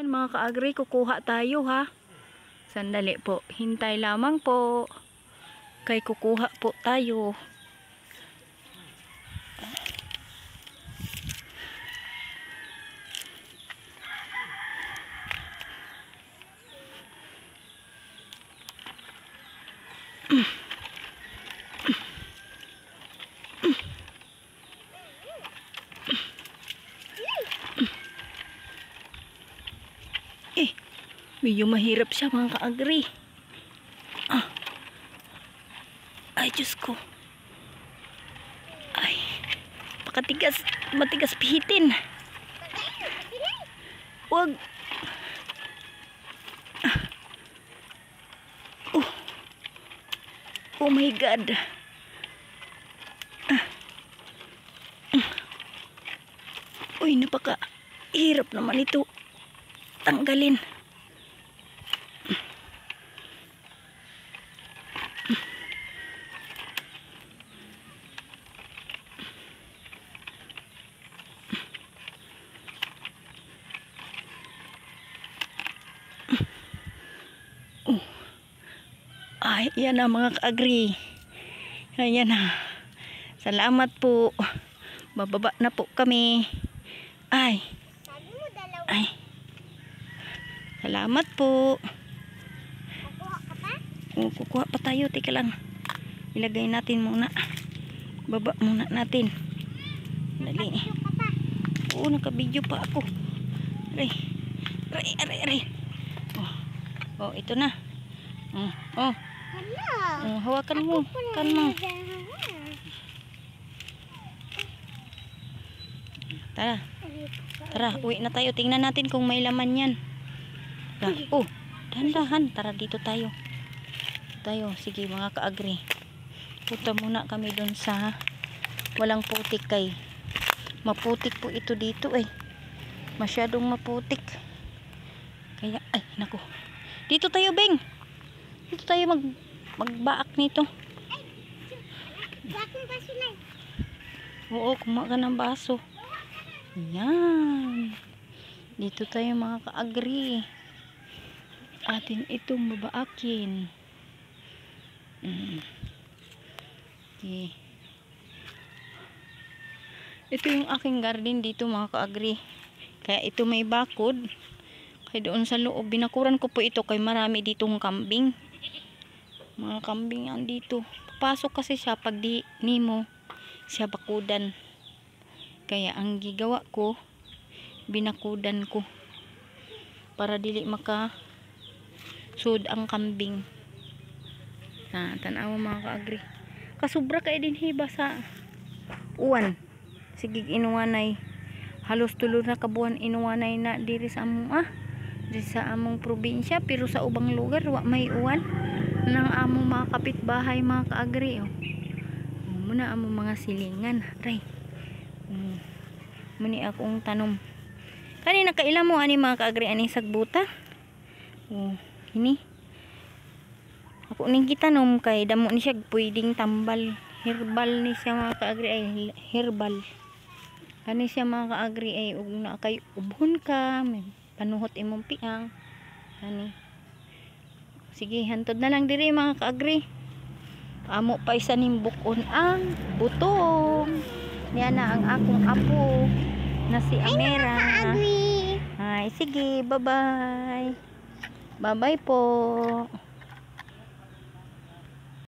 Yan mga ka-agri, kukuha tayo ha. Sandali po, hintay lamang po. Kay kukuha po tayo. Medyo mahirap siya mga ka-agri. Ay, Diyos ko. Ay, pakatigas, matigas pihitin. Wag. Oh my God. Uy, napaka-hirap naman ito tanggalin. Ay, yan na mga ka-agri. Ayan na. Salamat po. Bababa na po kami. Ay. Ay. Salamat po. Kukuha ka pa? Kukuha pa tayo. Teka lang. Ilagay natin muna. Baba muna natin. Dali. Oo, nakabidyo pa ako. Aray. Aray, aray, aray. Oh, ito na. Oh. Hawakan mo. Hawakan mo. Tara. Tara, uwi na tayo. Tingnan natin kung may laman yan. Oh, dahan-dahan. Tara, dito tayo. Sige mga ka-agri. Punta muna kami dun sa walang putik kay. Maputik po ito dito eh. Masyadong maputik. Kaya, ay, naku. Dito tayo, Beng. Dito tayo magbaak nito. Bakong baso na. Oo, kumuha ka ng baso. Yan. Dito tayo mga ka-agri. Atin itong babaakin. Okay. Ito yung aking garden dito mga ka-agri. Kaya ito may bakod. Kaya doon sa loob, binakuran ko po ito kay marami ditong kambing. Mga kambing yan dito. Papasok kasi siya pag di nimo siya bakudan. Kaya ang gigawa ko, binakudan ko. Para dili maka sud ang kambing. Tanawa mga ka-agri. Kasubra kay din hiba sa uwan. Sige inuwanay. Halos tulo na kabuan inuwanay na diri sa among diri sa among probinsya, pero sa ubang lugar wa may uwan nang among mga kapitbahay mga ka-agri. Muna among mga silingan. Ray. Muni akong tanom. Kanina kaila mo ani mga ka-agri ani sagbuta. Ini. Ako ning gitanom kay damo ni siya pwedeng tambal. Herbal ni siya mga ka-agri ay herbal. Kani siya mga ka-agri ay ug na kay ubhon ka, may panuhot imong piang. Kani. Sige, hantod na lang diri mga ka-agri. Amo pa isa ning bukon ang butong. Yan na ang akong apo na si Amera. Ay, sige, bye-bye. Bye-bye po.